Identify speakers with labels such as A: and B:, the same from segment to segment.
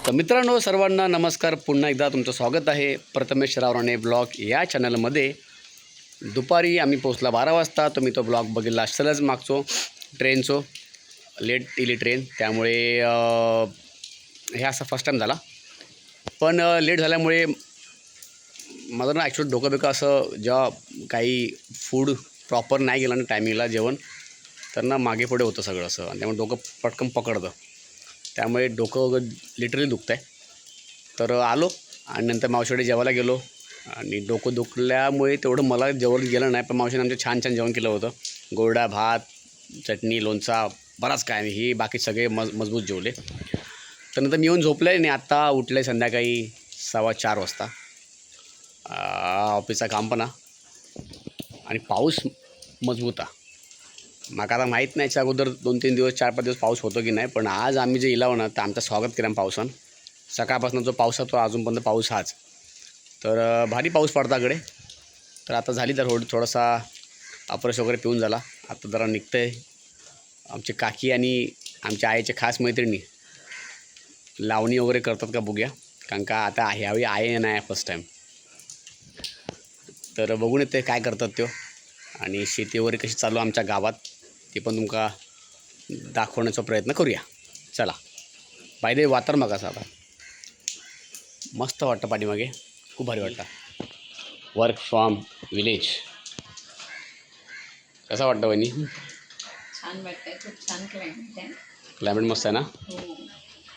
A: तर मित्रांनो, सर्वांना नमस्कार. पुन्हा एकदा तुमचं स्वागत आहे प्रथमेश रावराणे ब्लॉग या चॅनलमध्ये. दुपारी आम्ही पोचला 12 वाजता. तुम्ही तो ब्लॉग बघितला असलंच. मागचो ट्रेनचो लेट इली ट्रेन, त्यामुळे हे असा फर्स्ट टाईम झाला. पण लेट झाल्यामुळे माझं ना ॲक्च्युली डोकं बिकं असं, जेव्हा काही फूड प्रॉपर नाही गेलं ना टायमिंगला जेवण, तर ना मागे पुढे होतं सगळं असं, आणि त्यामुळे डोकं पटकन पकडतं. त्यामुळे डोकं लिटरली दुखतं आहे. तर आलो आणि नंतर मावशीकडे जेवायला गेलो, आणि डोकं दुखल्यामुळे तेवढं मला जेवण गेलं नाही. पण मावशीने आमचं छान छान जेवण केलं होतं. गोरडा भात, चटणी, लोणचा, बराच काय. ही बाकी सगळे मजबूत जेवले. तर नंतर मी येऊन झोपले आणि आत्ता उठले संध्याकाळी 4:15 वाजता. ऑफिसचा काम पण आणि पाऊस मजबूत माका आता माहीत नाही. याच्या अगोदर 2-3 दिवस 4-5 दिवस पाऊस होतो की नाही, पण आज आम्ही जे इलाव ना तर आमचं स्वागत केलं पावसानं. सकाळपासून जो पाऊस तो अजूनपर्यंत पाऊस हाच. तर भारी पाऊस पडताकडे. तर आता झाली तर थोडासा अपरस वगैरे पिऊन झाला. आता जरा निघतं आहे. आमचे काकी आणि आमच्या आईचे खास मैत्रिणी लावणी वगैरे करतात का बघूया, कारण का आता ह्यावेळी आहे नाही फर्स्ट टाईम. तर बघून येते काय करतात ते, आणि शेती वगैरे कशी चालू आमच्या गावात ते पण तुमका दाखवण्याचा प्रयत्न करूया. चला. बाय द वे, वातावरण बघा आता मस्त वाटतं. पाठीमागे खूप भारी वाटतं. वर्क फ्रॉम विलेज कसं वाटतं वहिनी?
B: छान वाटतंय, खूप छान क्लायमेट आहे.
A: क्लायमेट मस्त आहे ना,
B: हो.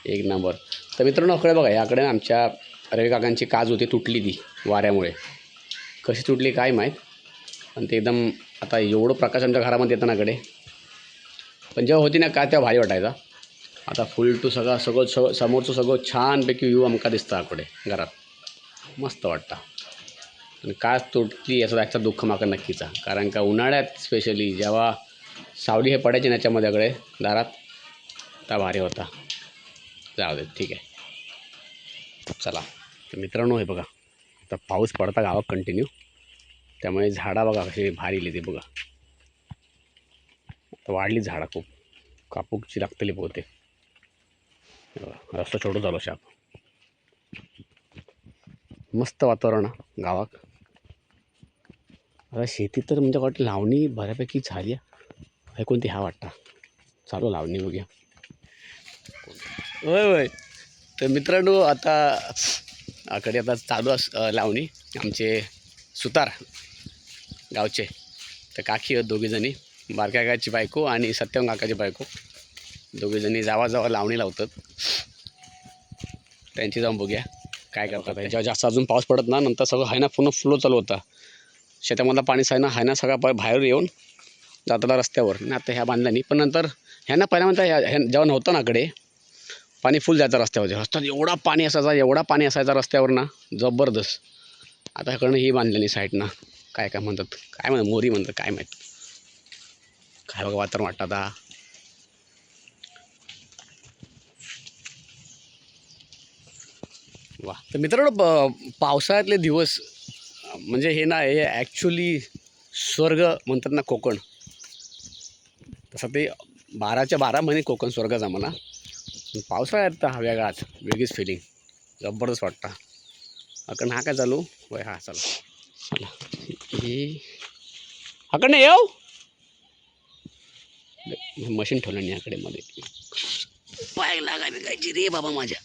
A: एक नंबर. तर मित्रांनो, अकडे बघा, याकडे आमच्या रवी काकांची काज होती, तुटली ती वाऱ्यामुळे. कशी तुटली काय माहीत, पण ते एकदम आता एवढं प्रकाश आमच्या घरामध्ये येतं नाकडे. पण जेव्हा होती ना काय तेव्हा भारी वाटायचा. आता फुल टू सगळं समोरचं सगळं छानपैकी व्ह्यू आमका दिसतं आकडे घरात. मस्त वाटतं. आणि काय तुटली याचा दुःख माका नक्कीच आहे, कारण का उन्हाळ्यात स्पेशली जेव्हा सावली हे पडायची ना याच्यामध्ये अकडे दारात, त्या भारी होता. जाऊ दे, ठीक आहे. चला. तर मित्रांनो, हे बघा आता पाऊस पडता गावात कंटिन्यू, त्यामुळे झाडा बघा कशी भारी इली ते बघा. आता वाढली झाडा खूप, कापूकची लागतली बहुतेक. रस्ता छोटं झालो शाप. मस्त वातावरण गावात. आता शेती तर म्हणजे वाटतं लावणी बऱ्यापैकी झाली आहे. कोणती हा वाटता चालू लावणी बघूया. होय होय. तर मित्रांनो, आता आकडे आता चालू लावणी. आमचे सुतार गावचे तर काकी आहेत दोघीजणी, बारक्या काकाची बायको आणि सत्यम काकाची बायको, दोघीजणी जावा लावणी लावतात. त्यांची जाऊन बघूया काय करतात. जेव्हा जास्त अजून पाऊस पडत ना नंतर सगळं आहे ना पूर्ण फ्लो चालू होता. शेतामधला पाणी आहे ना सगळा बाहेर येऊन जाताना रस्त्यावर. नाही आता ह्या बांधल्या नाही, पण नंतर ह्यांना पहिल्या म्हणता जेव्हा नव्हतं ना कडे पाणी फुल जायचं रस्त्यावर. रस्त्यात एवढा पाणी असायचा रस्त्यावर ना, जबरदस्त. आता ह्याकडनं ही बांधल्यानी साईडनं काय म्हणतात, मोरी म्हणतात काय माहीत. काय बघा वातावरण वाटतं आता. वा. तर मित्रांनो, पावसाळ्यातले दिवस म्हणजे हे ना, हे ॲक्च्युली स्वर्ग म्हणतात ना कोकण, तसं ते 12च्या 12 महिने कोकण स्वर्गाचा म्हणा. पावसाळ्यात तर वेगळाच, वेगळीच फिलिंग, जबरदस्त वाटतं. अकडनं हा काय चालू वय, हा चला हे हाकडनं येऊ. मशीन ठेवलं नाही याकडे मध्ये, पाय लागायची रे बाबा माझ्या.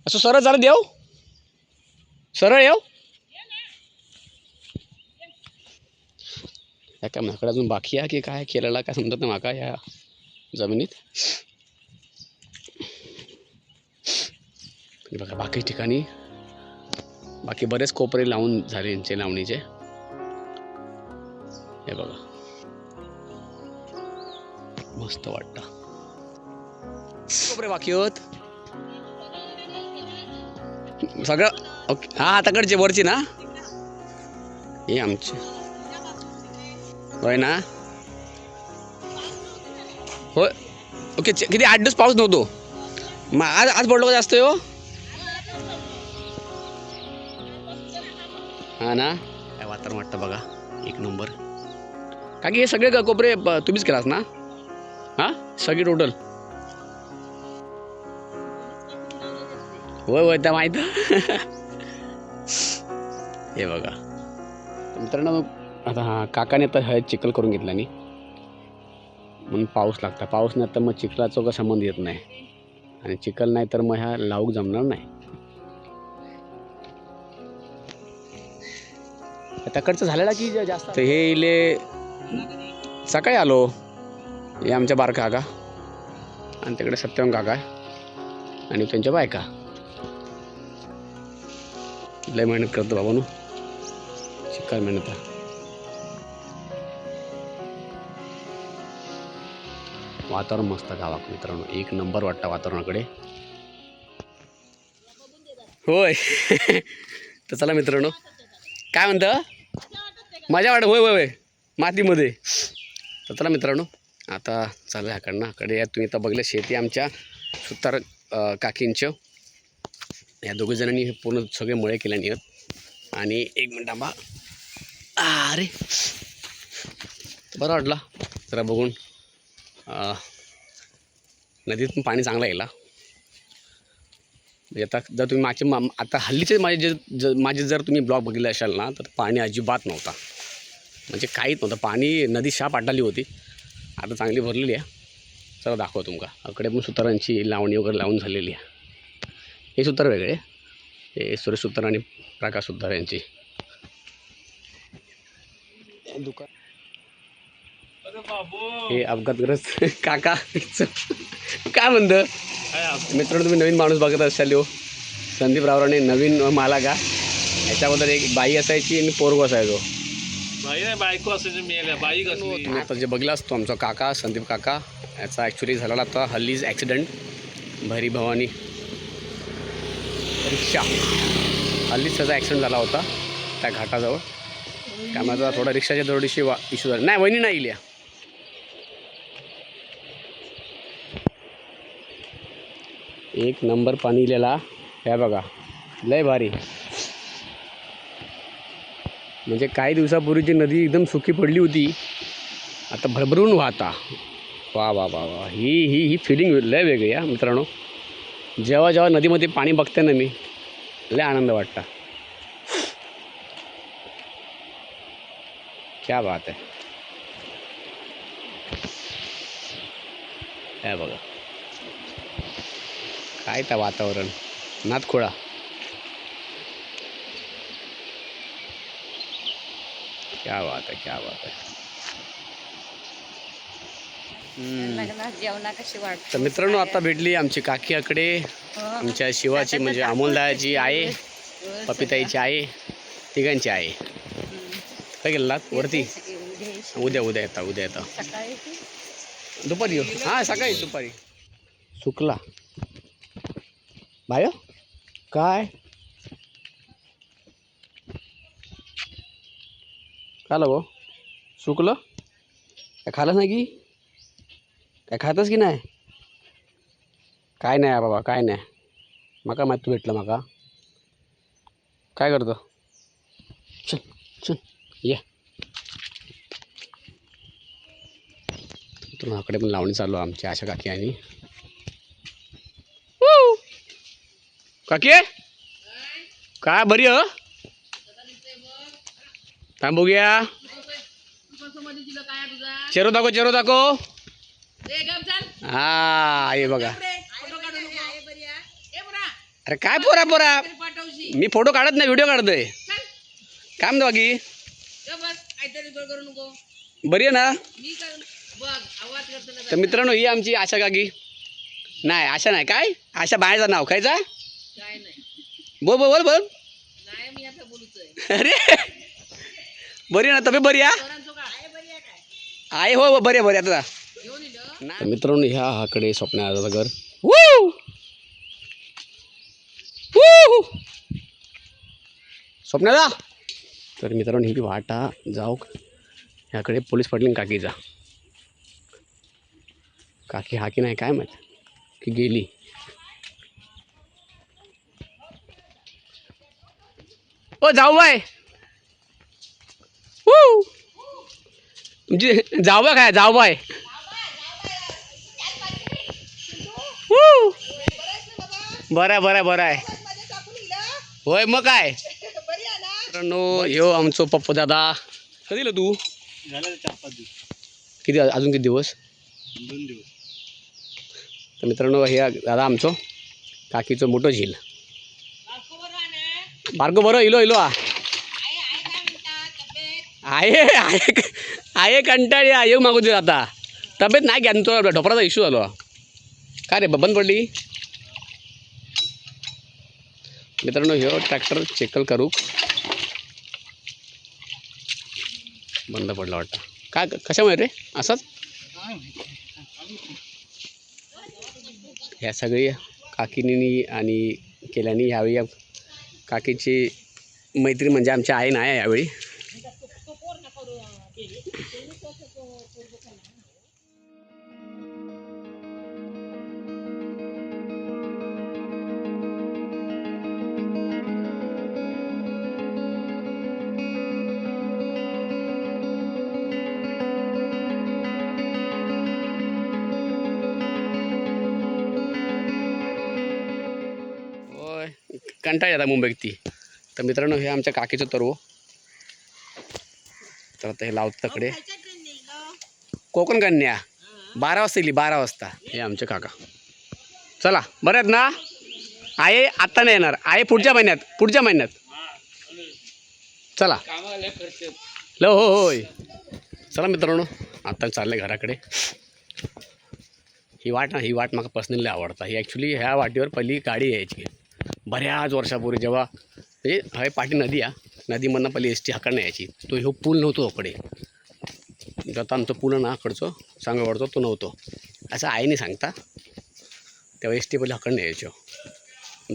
A: असं सरळ जरा देऊ, सरळ येऊ. काय माझ्याकडे अजून बाकी आहे की काय केलेला काय समजत नाही माका या जमिनीत. बघा बाकी ठिकाणी बाकी बरेच कोपरे लावून झाले यांचे लावणीचे. हे बघा मस्त वाटतं. कोपरे बाकी होत सगळं. ओके, हा आताकडचे वरची ना, हे आमचे होय ना. होय ओके. किती 8 दिवस पाऊस नव्हतो, मग आज पडलो का जास्त हो. हा ना, काय वातावरण वाटतं बघा, एक नंबर. का की हे सगळे कोपरे तुम्हीच केलास ना. हां सगळी टोटल होय होय त्या माहीत हे बघा मित्रांनो आता हां काकाने तर हे चिखल करून घेतला आणि म्हणून पाऊस लागता पाऊस नाही तर मग चिखलाचा का संबंध येत नाही आणि चिखल नाही तर मग ह्या लावूक जमणार नाही त्याकडचं झालेला की जास्त तर हे इले सकाळी आलो हे आमच्या बारका काका आणि तिकडे सत्यम काका आणि त्यांच्या बायका लय मेहनत करतो बाबा नो शिकार मेहनत आहे वातावरण मस्त गावात मित्रांनो एक नंबर वाटतं वातावरणाकडे होय तर चला मित्रांनो काय म्हणतं मजा वाटत होय होय होय मातीमध्ये तर चला मित्रांनो आता चालू आहे ह्याकडे या तुम्ही आता बघलं शेती आमच्या सुतार काकींचं या दोघी जणांनी हे पूर्ण सगळे मळे केल्याने आहेत आणि एक मिनिट आंबा अरे बरं वाटला जरा बघून नदीत पण पाणी चांगलं यायला म्हणजे आता जर तुम्ही आता हल्लीचे माझे जर तुम्ही ब्लॉग बघितले असाल ना तर पाणी अजिबात नव्हता म्हणजे काहीच नव्हतं पाणी नदी शाप आटाली होती आता चांगली भरलेली आहे चला दाखवा तुमका अकडे पण सुतारांची लावणी वगैरे लावून झालेली आहे हे सुतार वेगळे हे सुरेश सुतार आणि प्रकाश सुतार यांची दुकान हे अपघातग्रस्त काका काय म्हणतं मित्रांनो तुम्ही नवीन माणूस बघत असाल हो संदीप रावराने नवीन मला का याच्याबद्दल एक बाई असायची आणि पोरगो असायचो
C: बायको असायची बाई
A: तुम्ही आता जे बघला असतो आमचा काका संदीप काका याचा ॲक्च्युली झालेला आता हल्लीच ॲक्सिडेंट भैरी भवानी रिक्षा हल्लीच त्याचा ॲक्सिडेंट झाला होता त्या घाटाजवळ त्यामुळे आता थोडा रिक्षाच्या थोडीशी इश्यू झाला नाही वहिनी नाही इल्या एक नंबर पाणी इलेला ह्या बघा लय भारी म्हणजे काही दिवसापूर्वीची नदी एकदम सुकी पडली होती आता भरभरून वाहता वा वा वा वा ही फिलिंग लय वेगळी आहे मित्रांनो जेव्हा जेव्हा नदीमध्ये पाणी बघते ना मी लय आनंद वाटता क्या बात आहे हे बघा काय त्या वातावरण नादखोळा क्या बात आहे क्या बात आहे
B: लग्नात जेवणा कशी वाटत
A: तर मित्रांनो आता भेटली आमची काकीकडे आमच्या शिवाची म्हणजे अमोलदाची आहे पपिताईची आहे तिघांची आहे काय गेलात वरती उद्या येता
B: सकाळी
A: दुपारी येऊ हां सकाळी दुपारी सुकला बाय काय खालं भाऊ सुकलं काय खालंच नाही की काय खातच की नाही काय नाही बाबा काय नाही माका माहिती भेटलं माका काय करतो चल चल ये तुमच्याकडे पण लावणी चालू आमची आशा काकी आणि काकी काय बरी हो थांब बघूया चेहरा दाखव हा ये बघा अरे काय पोरा मी फोटो काढत नाही व्हिडिओ काढतोय काय म्हणतो बाकी बरी आहे ना तर मित्रांनो ही आमची आशा काकी नाही आशा नाही काय आशा बाहेरचं नाव खायचा बोल अरे बरी ना तब्येत बरी आहे हो बरी आता तर मित्रांनो ह्या हाकडे स्वप्नाचं घर स्वप्नाला तर मित्रांनो ही वाटा जाऊ ह्याकडे पोलीस पाटील काकीचा काकी हा की नाही काय माहित की गेली ओ जाऊ बाय तुमची जाऊ बाय काय जाऊ बाय बरं आहे बरं आहे बरं आहे. होय मग काय मित्रांनो, ह्यो आमचो पप्पू दादा. कधी येलो तू?
C: झालं 4-5 दिवस.
A: किती अजून किती दिवस?
C: 2 दिवस.
A: तर मित्रांनो, हे दादा आमचो काकीचं मोठं झील. बारको बरं इलो इलो आहे आहे कंटाळी आहे मागू दे आता. तब्येत नाही घ्या तो ढोपराचा इश्यू झालो. काय रे बंद पडली? मित्रांनो, ह्यो ट्रॅक्टर चेकल करू बंद पडला वाटतं. काय कशामुळे रे असंच? ह्या सगळी काकीनी आणि केल्यानी ह्यावेळी काकीची मैत्रीण म्हणजे आमची आई नाही यावेळी. कंटाळा येतात मुंबईत ती. तर मित्रांनो, हे आमच्या काकीचं तरव. तर आता हे लावत तकडे कोकण कन्या 12 वाजता येईल. 12 वाजता. हे आमचे काका. चला बरं आहेत ना? आहे आत्ता नाही येणार. आहे पुढच्या महिन्यात. चला ल हो होय. चला मित्रांनो, आता चाललं घराकडे. ही वाट मला पर्सनली आवडता. ही ॲक्च्युली ह्या वाटेवर पहिली गाडी यायची बऱ्याच वर्षापूर्वी, जेव्हा म्हणजे हवे पाठी नदी नदीमधनं पहिली एस टी हाकडनं यायची. तो ह्यो पूल नव्हतो अकडे. आता आमचं पूल ना अकडचं सांगवडतो तो नव्हतो असं आईने सांगता. तेव्हा एस टी पहिली हाकडनं यायचो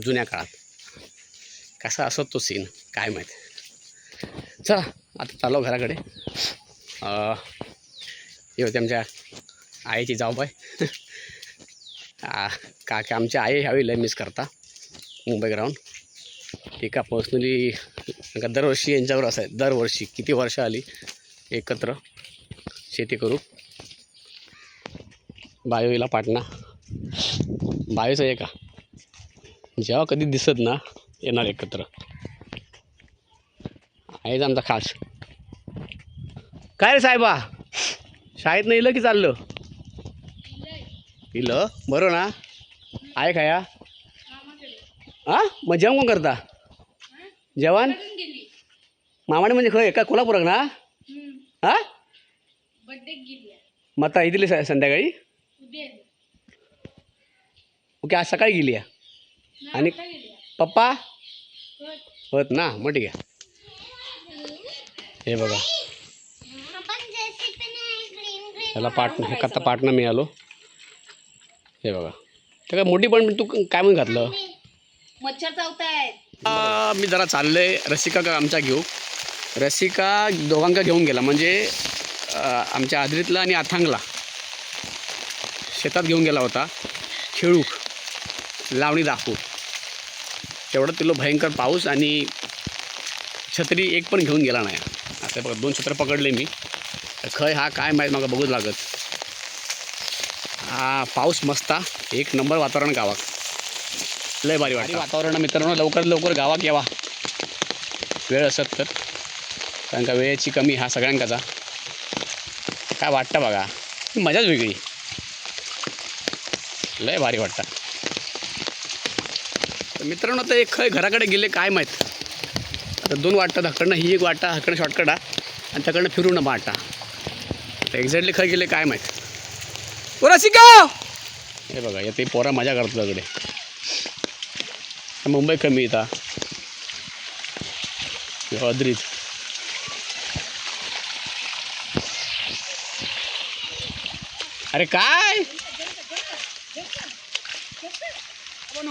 A: जुन्या काळात. कसा असत तो सीन काय माहीत. चला आता चाललो घराकडे. हे होते आमच्या आईची जाऊबाई. काका आमच्या आई ह्यावेळी लय मिस करता मुंबईत राहून. एका पर्सनली दरवर्षी यांच्यावर असं आहे. दरवर्षी किती वर्ष आली एकत्र शेती करू. बायोला पाटणा बायोचं आहे का जेव्हा कधी दिसत ना येणार एकत्र. आहेच आमचा खास. काय रे साहेबा, शाळेत नाही इलं की चाललं? इलं बरं ना? आहे खाया? हां मग जेवण कोण करता? जेवण मामाने म्हणजे खय का कोल्हापुरात ना? हां मग आता इथली संध्याकाळी ओके. आज सकाळी गेली आहे. आणि पप्पा होत ना? मग ठीक आहे. हे बघा त्याला पाटणं हे आता पाटणं मिळालो. हे बघा ते काय मोठी पण तू काय म्हणून घातलं?
B: मच्छर चावतायत.
A: मी जरा चाललोय रसिका का आमच्या घेऊ. रसिका दोघांका घेऊन गेला म्हणजे आमच्या आदरीतला आणि अथांगला शेतात घेऊन गेला होता. खेळूक लावणी दाखवू तेवढं तिलो भयंकर पाऊस आणि छत्री एक पण घेऊन गेला नाही. आता बघा 2 छत्र पकडले मी. खय हा काय माहीत मला बघूच लागत. हा पाऊस मस्ता एक नंबर वातावरण गावात लय भारी वाटतं वातावरण. मित्रांनो लवकर गावात यावा वेळ असत तर, कारण का वेळेची कमी हा सगळ्यांकाचा. काय वाटतं बघा मजाच वेगळी लय भारी वाटतं. तर मित्रांनो आता एक खय घराकडे गेले काय माहीत. आता 2 वाटतात हकडनं. ही एक वाटा हकडनं शॉर्टकट आणि त्याकडनं फिरून वाटा. आता एक्झॅक्टली खय गेले काय माहीत. रसिका हे बघा येते पोरा मजा करतो सगळे. मुंबई कमी येता अद्रीत. अरे काय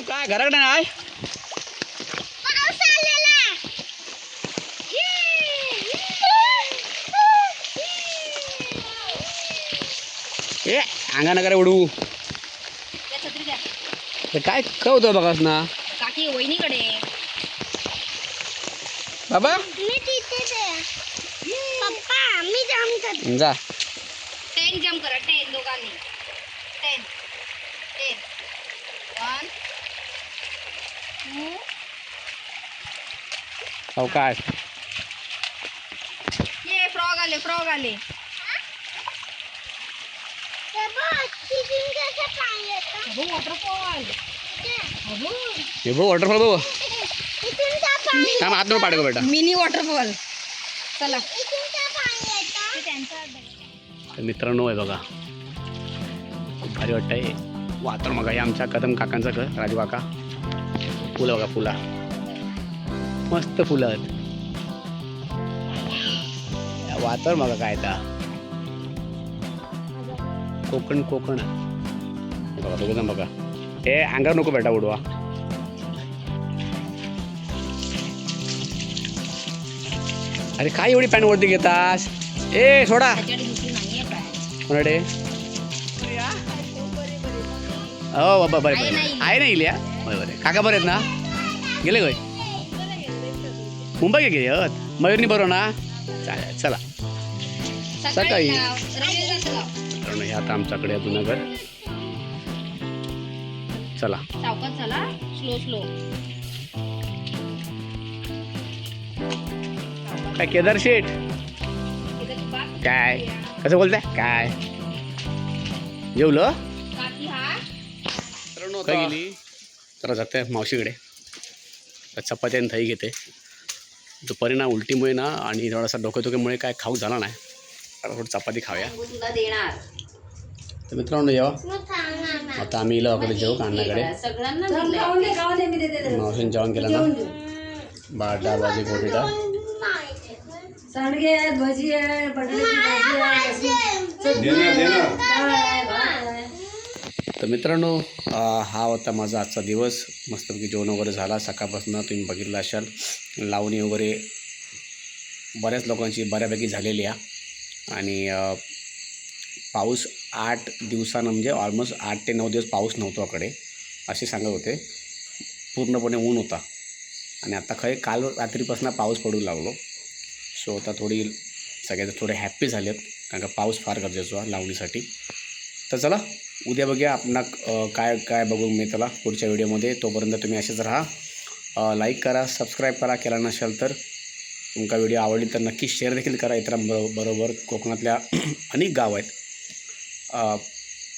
A: काय घराकडे नाही ए अंगाना करे उडू. काय होतं बघास ना
B: काकी वहिनीकडे
A: बाबा
B: पप्पा मी जम्प कर.
A: जा
B: 10 जम्प करा 10 दोघांनी 10 1
A: अवकाश.
B: ये फ्रॉग आले वॉटरफॉल.
A: हे बघ वॉटरफॉल बघ. थांब हात नको पाडू बेटा.
B: Mini waterfall. चला.
A: तर मित्रांनो आहे बघा, खूप भारी वाटतंय वातावरण. बघा हे आमच्या कदम काकांचं घर, राजू काका. फुलं बघा, फुला मस्त फुलं आहेत. वातावरण बघा काय आता कोकण कोकण बघा. दोघं बघा. हे अंगावर नको बेटा उडवा. अरे काय एवढी पॅन्ट वरती घेतास? ए सोडा कोणाडे. हो बाबा बरे बरे आहे ना इल्या. बरं बरे काका बरे आहेत ना? गेले काय मुंबई गेले आहेत? मयूरनी बरोबर ना? चालेल चला. सकाळी कारण हे आता आमच्याकडे आहे जुनागड. चला
B: सावकाश चला. स्लो
A: काय केदार शेठ काय कसं बोलताय काय जेवलं काय गेली? जरा जाते मावशीकडे चपाती आणि दही घेते. दुपारी ना उलटीमुळे ना आणि थोडासा डोकेदुखीमुळे काय खाऊ झाला नाही. आता थोडी चपाती खाऊया. तर मित्रांनो जेव्हा आता आम्ही इकडे जेवू कान्हाकडे. मावशीने जेवण केलं ना. डाळ भाजी पोळी डाळ.
D: सांडगे आहेत, भजी आहे, बटाट्याची भाजी आहे.
A: तर मित्रांनो हा होता माझा आजचा दिवस. मस्तपैकी जेवण वगैरे झाला. सकाळपासून तुम्ही बघितलं असाल लावणी वगैरे बऱ्याच लोकांची बऱ्यापैकी झालेली आहे. आणि पाऊस 8 दिवसानं म्हणजे ऑलमोस्ट 8 ते 9 दिवस पाऊस नव्हतो आकडे असे सांगत होते. पूर्णपणे ऊन होता. आणि आता काल रात्रीपासून पाऊस पडू लागलो. सो आता थोडी सगळे थोडे हॅप्पी झालेत कारण का पाऊस फार गरजेचा आहे लावणीसाठी. तर चला उद्या बघूया आपण काय काय बघू मी त्याला पुढच्या व्हिडिओमध्ये. तोपर्यंत तुम्ही असेच राहा. लाईक करा, सबस्क्राईब करा केला नसेल तर. तुमका व्हिडिओ आवडली तर नक्की शेअर देखील करा इतरांबरोबर. कोकणातल्या अनेक गाव आहेत.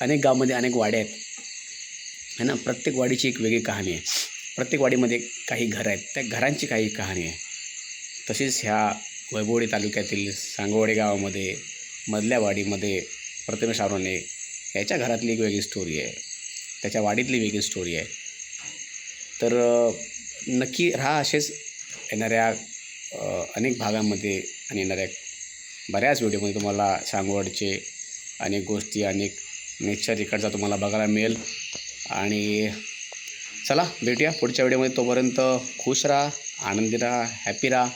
A: अनेक गावामध्ये अनेक वाड्या आहेत है ना. प्रत्येक वाडीची एक वेगळी कहाणी आहे. प्रत्येक वाडीमध्ये काही घरं आहेत, त्या घरांची काही कहाणी आहे. तशीच ह्या वैभववाडी तालुक्यातील सांगवडे गावामध्ये मधल्या वाडीमध्ये प्रथमेश आवरणे याच्या घरातली एक वेगळी स्टोरी आहे. त्याच्या वाडीतली वेगळी स्टोरी आहे. तर नक्की राहा असेच येणाऱ्या अनेक भागांमध्ये आणि येणाऱ्या बऱ्याच व्हिडिओमध्ये तुम्हाला सांगवडचे अनेक गोष्टी अनेक नेचर इकडचा तुम्हाला बघायला मिळेल. आणि चला भेटूया पुढच्या व्हिडिओमध्ये. तोपर्यंत खुश राहा, आनंदी राहा, हॅपी राहा,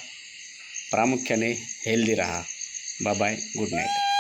A: प्रामुख्याने हेल्दी राहा. Bye bye, good night.